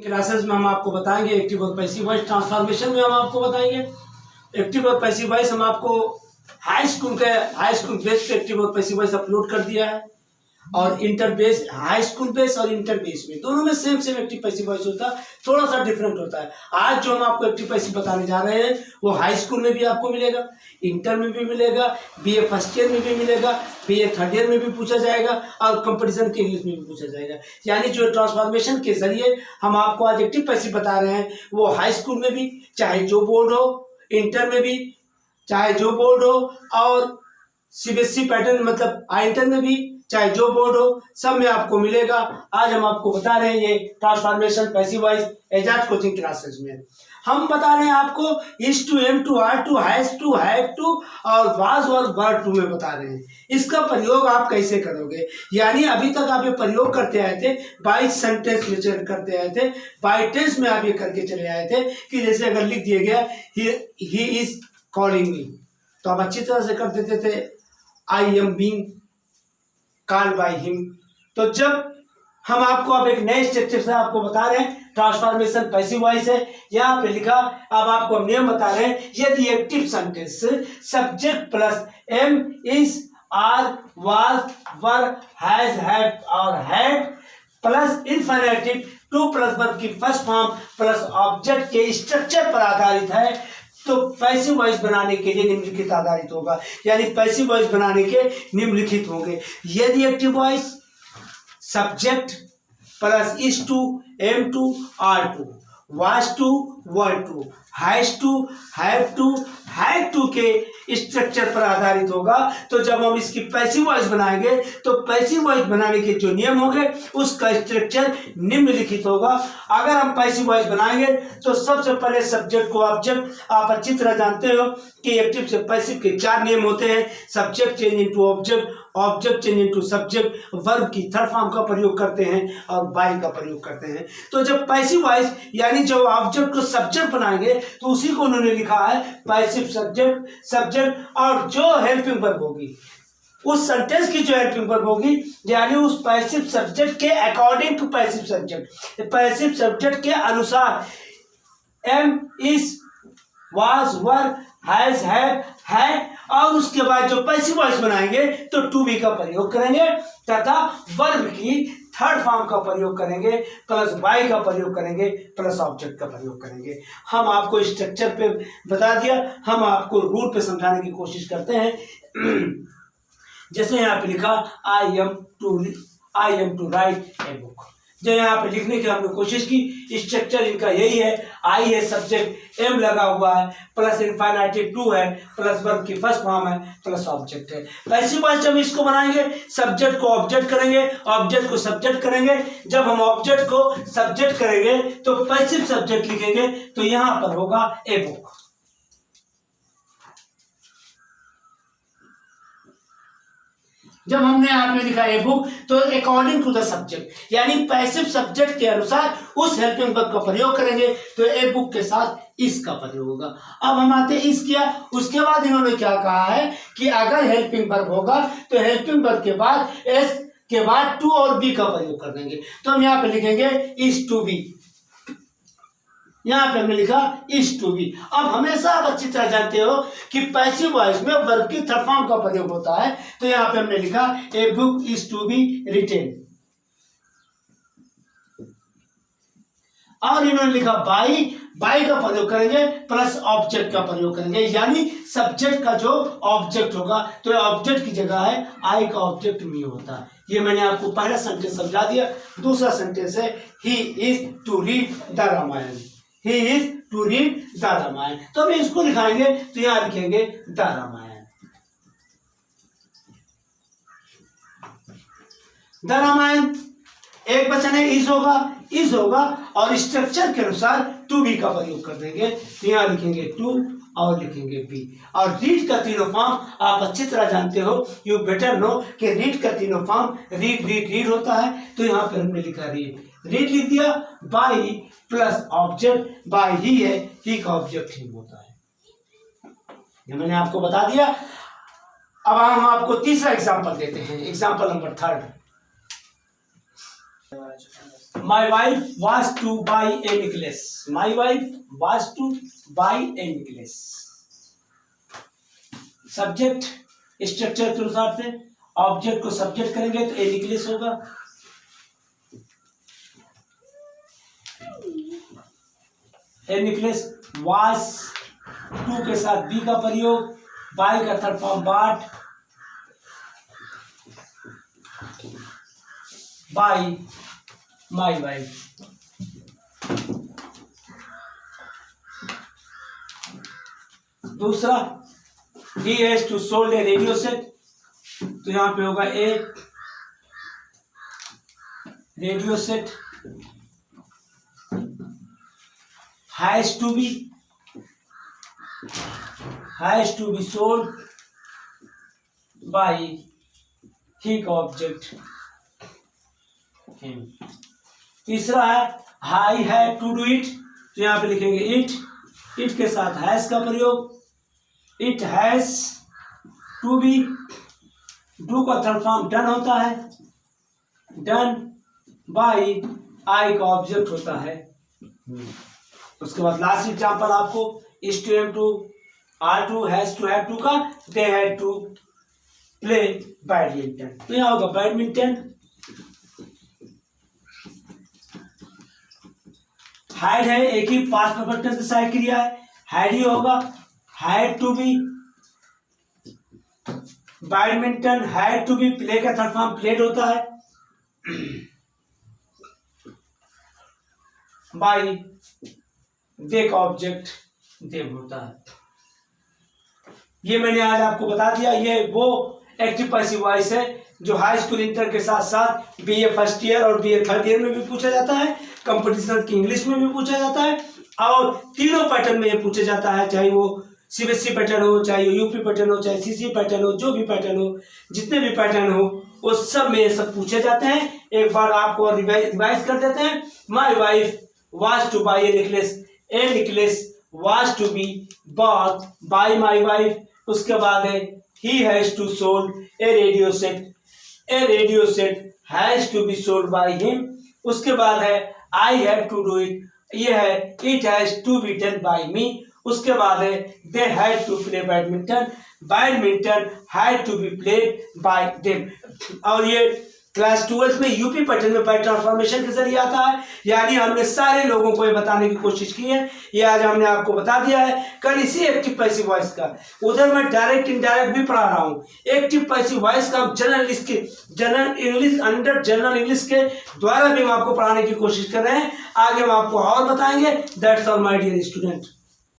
Classes में हम आपको बताएंगे एक्टिव और पैसिव वॉइस ट्रांसफॉर्मेशन में हम आपको बताएंगे एक्टिव और पैसिव वॉइस। हम आपको हाई स्कूल बेस पे एक्टिव और पैसिव वॉइस अपलोड कर दिया है और inter base, high school base और इंटर बेस में दोनों में सेम एक्टिव पैसिव वॉइस होता है, थोड़ा सा डिफरेंट होता है। आज जो हम आपको एक्टिव पैसिव बताने जा रहे हैं वो हाई स्कूल में भी आपको मिलेगा, इंटर में भी मिलेगा, बीए फर्स्ट ईयर में भी मिलेगा, बीए थर्ड ईयर में भी पूछा जाएगा और कंपटीशन के इंग्लिश में भी पूछा जाएगा। यानी जो ट्रांसफॉर्मेशन के जरिए हम आपको आज एक्टिव पैसिव बता रहे हैं वो हाई स्कूल में भी, चाहे जो बोर्ड हो, इंटर में भी चाहे जो बोर्ड हो, और सीबीएसई पैटर्न मतलब इंटर में भी चाहे जो बोर्ड हो, सब में आपको मिलेगा। आज हम आपको बता रहे हैं ये transformation passive voice Ejaz coaching classes में। हम बता रहे हैं आपको is to, am to, are to, has to, have to और वाज और वर टू में बता रहे हैं। इसका प्रयोग आप कैसे करोगे, यानी अभी तक आप ये प्रयोग करते आए थे, बाई सेंटेंस में करते आए थे, बाई टेंस में आप ये करके चले आए थे कि जैसे अगर लिख दिया गया ही इज कॉलिंग मी तो आप अच्छी तरह से कर देते थे I am being called by him. तो जब हम आपको अब एक नए स्ट्रक्चर से आपको बता रहे हैं ट्रांसफॉर्मेशन पैसिव वॉइस है, यहाँ पे लिखा, अब आपको हम नियम बता रहे हैं। यदि active sentence subject plus am is are was were has had और had plus infinitive to plus verb की फर्स्ट फॉर्म प्लस ऑब्जेक्ट के स्ट्रक्चर पर आधारित है तो पैसिव वॉइस बनाने के लिए निम्नलिखित आधारित होगा। यानी पैसिव वॉइस बनाने के निम्नलिखित होंगे। यदि active voice subject plus is to, am to, are to, was to, were to, has to, have to, had to के स्ट्रक्चर पर आधारित होगा तो जब हम इसकी पैसिव वॉइस बनाएंगे तो पैसिव वॉइस बनाने के जो नियम होंगे उसका स्ट्रक्चर निम्नलिखित होगा। अगर हम पैसिव वॉइस बनाएंगे तो सबसे पहले सब्जेक्ट को ऑब्जेक्ट, आप अच्छी तरह जानते हो कि एक्टिव से पैसिव के 4 नियम होते हैं। Subject change into object, object change into subject, verb की थर्ड फॉर्म का प्रयोग करते हैं और बाय का प्रयोग करते हैं। तो जब पैसिव वॉइस यानी जब ऑब्जेक्ट को सब्जेक्ट बनाएंगे तो उसी को उन्होंने लिखा है पैसिव सब्जेक्ट और जो हेल्पिंग वर्ब होगी उस सेंटेंस की जो हेल्पिंग वर्ब होगी यानी उस पैसिव सब्जेक्ट के अकॉर्डिंग टू पैसिव सब्जेक्ट के अनुसार am is was were has have had और उसके बाद जो पैसिव वॉइस बनाएंगे तो टू बी का प्रयोग करेंगे तथा वर्ब की थर्ड फॉर्म का प्रयोग करेंगे प्लस बाय का प्रयोग करेंगे प्लस ऑब्जेक्ट का प्रयोग करेंगे। हम आपको स्ट्रक्चर पे बता दिया, हम आपको रूल पे समझाने की कोशिश करते हैं। जैसे यहाँ पे लिखा I am to write a book, जो यहाँ पे लिखने की हमने कोशिश की स्ट्रक्चर इनका यही है। आई है सब्जेक्ट, एम लगा हुआ है प्लस इन्फिनेटिव टू है प्लस वर्ब की फर्स्ट फॉर्म है प्लस ऑब्जेक्ट है। पैसिव वॉइस जब इसको बनाएंगे सब्जेक्ट को ऑब्जेक्ट करेंगे, ऑब्जेक्ट को सब्जेक्ट करेंगे। जब हम ऑब्जेक्ट को सब्जेक्ट करेंगे तो पैसिव सब्जेक्ट लिखेंगे तो यहाँ पर होगा ए बुक। जब हमने यहाँ पे लिखा ए बुक तो अकॉर्डिंग टू द सब्जेक्ट यानी पैसिव सब्जेक्ट के अनुसार उस हेल्पिंग वर्ब का प्रयोग करेंगे तो ए बुक के साथ इस का प्रयोग होगा। अब हम आते इस किया, उसके बाद इन्होंने क्या कहा है कि अगर हेल्पिंग वर्ब होगा तो हेल्पिंग वर्ब के बाद एस के बाद टू और बी का प्रयोग कर देंगे। तो हम यहाँ पे लिखेंगे इज टू बी, यहाँ पे हमने लिखा इज टू बी। अब हमेशा आप अच्छी तरह जानते हो कि पैसिव वॉइस में वर्ब की थर्ड फॉर्म का प्रयोग होता है तो यहाँ पे हमने लिखा a book is to be written और इन्होंने लिखा बाय का प्रयोग करेंगे प्लस ऑब्जेक्ट का प्रयोग करेंगे यानी सब्जेक्ट का जो ऑब्जेक्ट होगा तो ऑब्जेक्ट की जगह है आई का ऑब्जेक्ट मी होता है। ये मैंने आपको पहला सेंटेंस समझा दिया। दूसरा सेंटेंस है he is to read the Ramayana, He is to read the Ramayana. तो हम इसको लिखाएंगे तो यहाँ लिखेंगे द रामायण। द रामायण एक वचन है, इज होगा और स्ट्रक्चर के अनुसार टू बी का प्रयोग कर देंगे तो यहाँ लिखेंगे टू और लिखेंगे बी। और रीड का तीनों फॉर्म आप अच्छी तरह जानते हो, यू बेटर नो कि रीड का तीनों फॉर्म रीड होता है तो यहाँ पे हमने लिखा रीड लिख दिया। बाई प्लस ऑब्जेक्ट, बाई ही है, ही का ऑब्जेक्ट ही होता है, ये मैंने आपको बता दिया। अब हम आपको तीसरा एग्जांपल देते हैं, example number 3। My wife was to buy a necklace. My wife was to buy a necklace. Subject structure के अनुसार से ऑब्जेक्ट को सब्जेक्ट करेंगे तो ए नेकलेस होगा। ए नेकलेस वाज टू के साथ बी का प्रयोग, बाय का third form bought, by my wife. दूसरा he has to sold a radio set, तो यहां पे होगा a radio set has to be sold by he का ऑब्जेक्ट him। तीसरा है I have to do it, तो यहां पे लिखेंगे इट के साथ हैज का प्रयोग, it has to be, do का थर्ड फॉर्म डन होता है, डन बाय आई का ऑब्जेक्ट होता है। उसके बाद लास्ट एग्जांपल आपको is to am to are to has to have to का they had to play badminton, तो यहाँ होगा बैडमिंटन। हैड है एक ही पास्ट परफेक्ट टेंस की सहायक क्रिया है, हैड ही होगा, had to be badminton, had to be play का थर्ड फॉर्म प्लेड होता है, बाय दे का ऑब्जेक्ट देम होता है। ये मैंने आज आपको बता दिया, ये वो एक्टिव पैसिव वॉइस है जो हाई स्कूल इंटर के साथ साथ बीए फर्स्ट ईयर और बीए थर्ड ईयर में भी पूछा जाता है, कंपटीशन की इंग्लिश में भी पूछा जाता है, और तीनों पैटर्न में ये पूछा जाता है, चाहे वो सीबीएसई पैटर्न हो, चाहे यूपी पैटर्न हो, चाहे सीसी पैटर्न हो, जो भी पैटर्न हो, जितने भी पैटर्न हो उस सब में ये सब पूछे जाते हैं। एक बार आपको रिवाइज कर देते हैं। My wife was to buy a necklace, a necklace was to be bought by my wife. उसके बाद है he has to sold a radio set, a radio set has to be sold by him. उसके बाद है I have to do it, ये है it has to be done by me. उसके बाद है they had to play badminton, badminton had to be played bye them. और ये क्लास 12 में यूपी पैटर्न में बाय ट्रांसफॉर्मेशन के जरिए आता है, यानी हमने सारे लोगों को ये बताने की कोशिश की है, ये आज हमने आपको बता दिया है। कल इसी एक्टिव पैसिव वॉइस का उधर मैं डायरेक्ट इनडायरेक्ट भी पढ़ा रहा हूँ। एक्टिव पैसिव वॉइस का हम general English under general English के द्वारा भी हम आपको पढ़ाने की कोशिश कर रहे हैं। आगे हम आपको और बताएंगे। That's all my dear student.